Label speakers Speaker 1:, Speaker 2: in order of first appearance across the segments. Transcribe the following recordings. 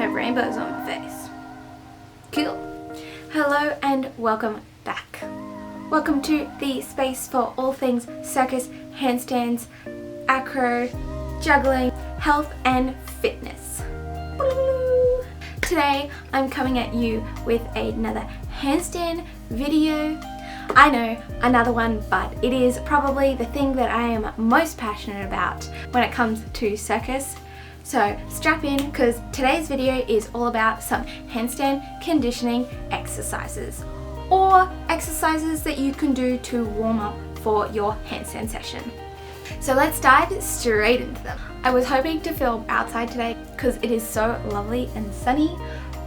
Speaker 1: have rainbows on my face. Cool. Hello and welcome back. Welcome to the space for all things circus, handstands, acro, juggling, health and fitness. Today I'm coming at you with another handstand video. I know, another one, but it is probably the thing that I am most passionate about when it comes to circus. So strap in, because today's video is all about some handstand conditioning exercises, or exercises that you can do to warm up for your handstand session. So let's dive straight into them. I was hoping to film outside today because it is so lovely and sunny,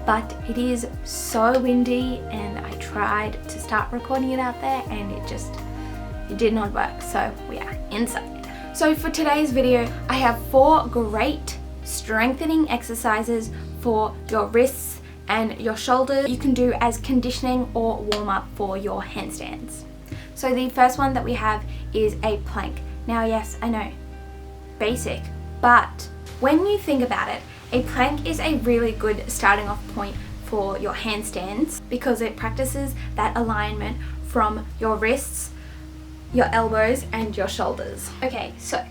Speaker 1: but it is so windy and I tried to start recording it out there and it did not work, so we are inside. So for today's video, I have 4 great strengthening exercises for your wrists and your shoulders you can do as conditioning or warm up for your handstands. So the first one that we have is a plank. Now yes, I know, basic, but when you think about it, a plank is a really good starting off point for your handstands because it practices that alignment from your wrists, your elbows and your shoulders. Okay, so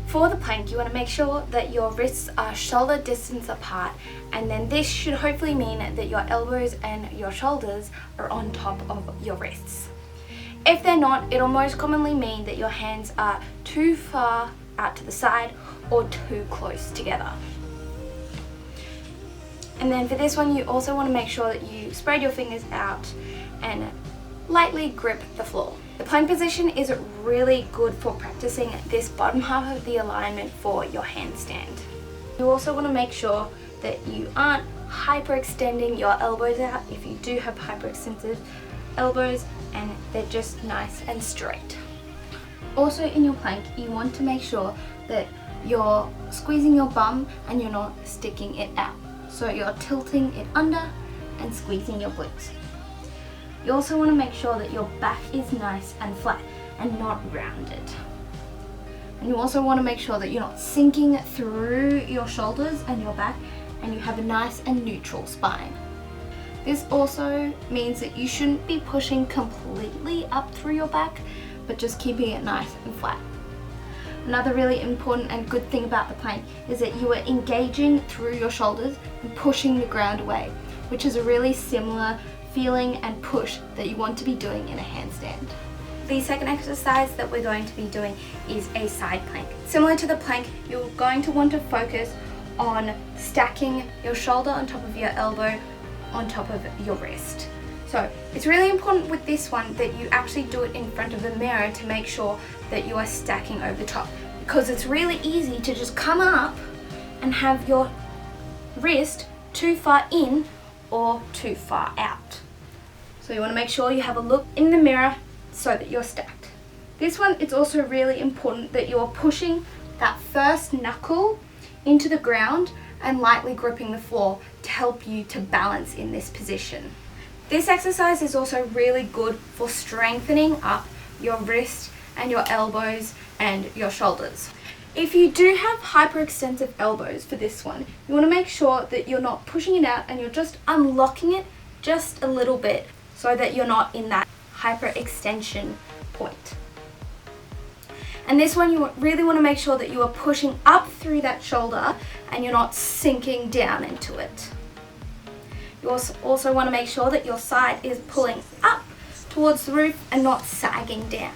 Speaker 1: for the plank, you want to make sure that your wrists are shoulder distance apart, and then this should hopefully mean that your elbows and your shoulders are on top of your wrists. If they're not, it'll most commonly mean that your hands are too far out to the side or too close together. And then for this one, you also want to make sure that you spread your fingers out and lightly grip the floor. The plank position is really good for practicing this bottom half of the alignment for your handstand. You also want to make sure that you aren't hyperextending your elbows out if you do have hyperextensive elbows, and they're just nice and straight. Also in your plank, you want to make sure that you're squeezing your bum and you're not sticking it out. So you're tilting it under and squeezing your glutes. You also want to make sure that your back is nice and flat and not rounded. And you also want to make sure that you're not sinking through your shoulders and your back, and you have a nice and neutral spine. This also means that you shouldn't be pushing completely up through your back, but just keeping it nice and flat. Another really important and good thing about the plank is that you are engaging through your shoulders and pushing the ground away, which is a really similar feeling and push that you want to be doing in a handstand. The second exercise that we're going to be doing is a side plank. Similar to the plank, you're going to want to focus on stacking your shoulder on top of your elbow on top of your wrist. So it's really important with this one that you actually do it in front of the mirror to make sure that you are stacking over the top, because it's really easy to just come up and have your wrist too far in or too far out. So you want to make sure you have a look in the mirror so that you're stacked. This one, it's also really important that you're pushing that first knuckle into the ground and lightly gripping the floor to help you to balance in this position. This exercise is also really good for strengthening up your wrist and your elbows and your shoulders. If you do have hyperextensive elbows for this one, you want to make sure that you're not pushing it out and you're just unlocking it just a little bit so that you're not in that hyperextension point. And this one, you really want to make sure that you are pushing up through that shoulder and you're not sinking down into it. You also want to make sure that your side is pulling up towards the roof and not sagging down.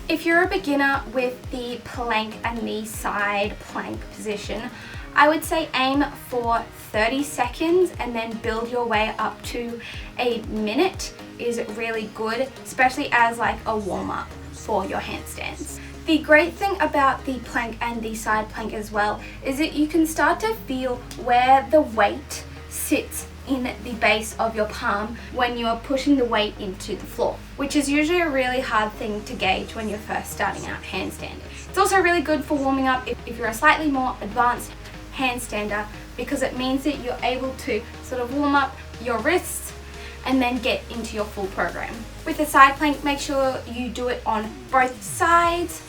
Speaker 1: If you're a beginner with the plank and the side plank position, I would say aim for 30 seconds and then build your way up to a minute is really good, especially as like a warm-up for your handstands. The great thing about the plank and the side plank as well is that you can start to feel where the weight sits in the base of your palm when you are pushing the weight into the floor, which is usually a really hard thing to gauge when you're first starting out handstanding. It's also really good for warming up if you're a slightly more advanced handstander, because it means that you're able to sort of warm up your wrists and then get into your full program. With the side plank, make sure you do it on both sides,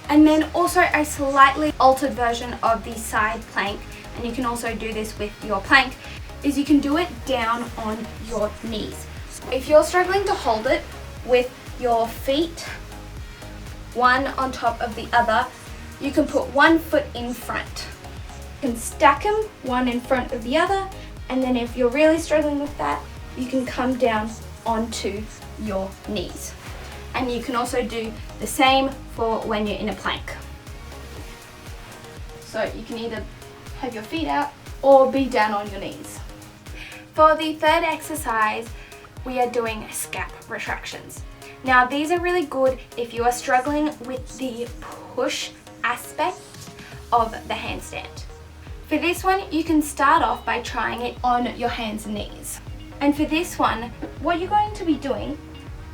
Speaker 1: and then also a slightly altered version of the side plank and you can also do this with your plank, is you can do it down on your knees. If you're struggling to hold it with your feet one on top of the other, you can put one foot in front. You can stack them one in front of the other, and then if you're really struggling with that, you can come down onto your knees. And you can also do the same for when you're in a plank. So you can either have your feet out or be down on your knees. For the third exercise, we are doing scap retractions. Now these are really good if you are struggling with the push aspect of the handstand. For this one, you can start off by trying it on your hands and knees. And for this one, what you're going to be doing,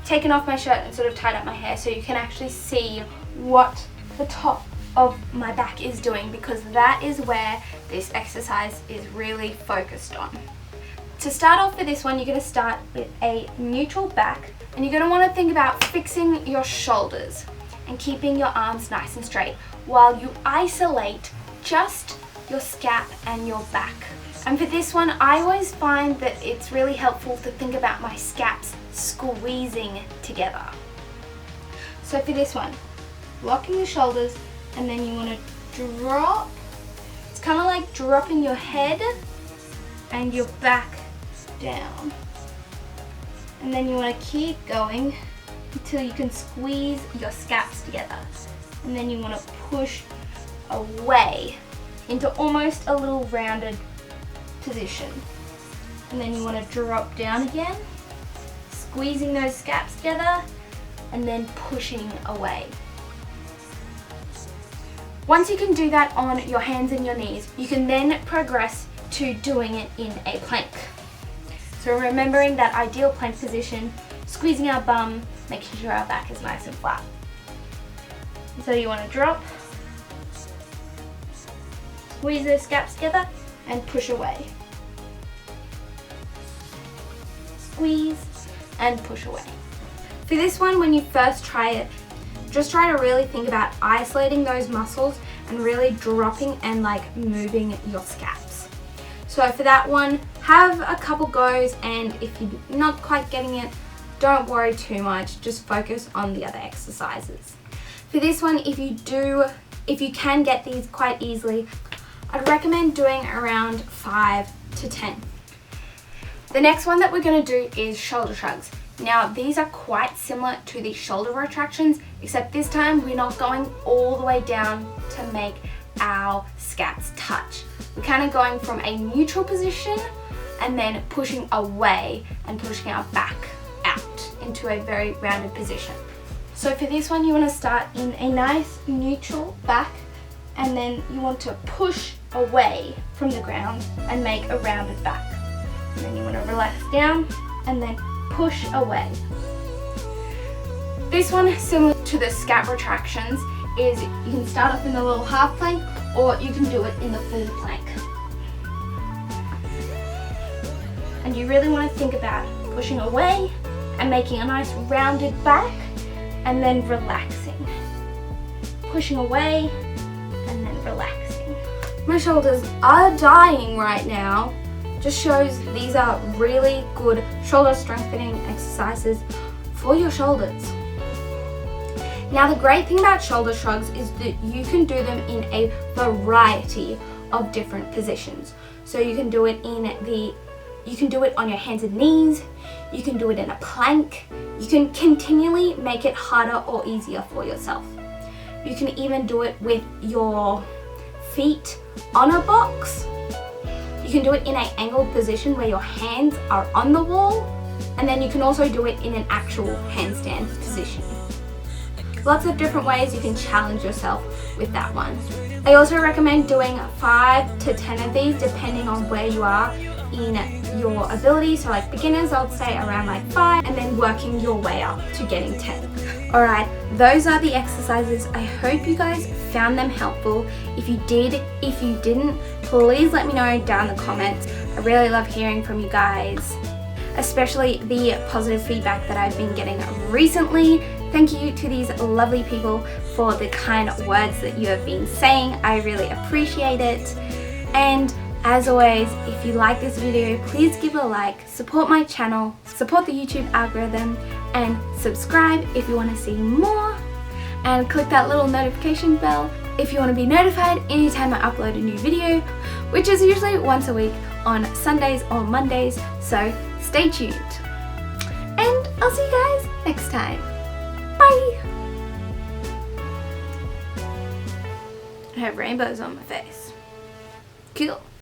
Speaker 1: taking off my shirt and sort of tied up my hair so you can actually see what the top of my back is doing, because that is where this exercise is really focused on. To start off for this one, you're going to start with a neutral back, and you're going to want to think about fixing your shoulders and keeping your arms nice and straight while you isolate just your scap and your back. And for this one, I always find that it's really helpful to think about my scaps squeezing together. So for this one, locking the shoulders, and then you want to drop. It's kind of like dropping your head and your back down. And then you want to keep going until you can squeeze your scaps together. And then you want to push away into almost a little rounded position. And then you want to drop down again, squeezing those scaps together, and then pushing away. Once you can do that on your hands and your knees, you can then progress to doing it in a plank. So remembering that ideal plank position, squeezing our bum, making sure our back is nice and flat. So you want to drop, squeeze those scaps together, and push away. Squeeze and push away. For this one, when you first try it, just try to really think about isolating those muscles and really dropping and like moving your scaps. So for that one, have a couple goes, and if you're not quite getting it, don't worry too much, just focus on the other exercises. For this one, if you can get these quite easily, I'd recommend doing around 5 to 10. The next one that we're going to do is shoulder shrugs. Now these are quite similar to the shoulder retractions, except this time we're not going all the way down to make our scaps touch. We're kind of going from a neutral position and then pushing away and pushing our back out into a very rounded position. So for this one, you want to start in a nice neutral back, and then you want to push away from the ground and make a rounded back. And then you want to relax down and then push away. This one, similar to the scap retractions, is you can start off in a little half plank, or you can do it in the full plank. And you really want to think about pushing away and making a nice rounded back, and then relaxing. Pushing away and then relaxing. My shoulders are dying right now. Just shows these are really good shoulder strengthening exercises for your shoulders. Now the great thing about shoulder shrugs is that you can do them in a variety of different positions. So you can do it on your hands and knees, you can do it in a plank, you can continually make it harder or easier for yourself. You can even do it with your feet on a box. You can do it in an angled position where your hands are on the wall, and then you can also do it in an actual handstand position. Lots of different ways you can challenge yourself with that one. I also recommend doing 5 to 10 of these depending on where you are in your ability. So like beginners, I'll say around like 5, and then working your way up to getting 10. Alright, those are the exercises. I hope you guys found them helpful. If you did, if you didn't, please let me know down in the comments. I really love hearing from you guys, especially the positive feedback that I've been getting recently. Thank you to these lovely people for the kind words that you have been saying. I really appreciate it. And as always, if you like this video, please give it a like, support my channel, support the YouTube algorithm, and subscribe if you want to see more, and click that little notification bell if you want to be notified anytime I upload a new video, which is usually once a week on Sundays or Mondays, so stay tuned. And I'll see you guys next time. Bye! I have rainbows on my face. Cool.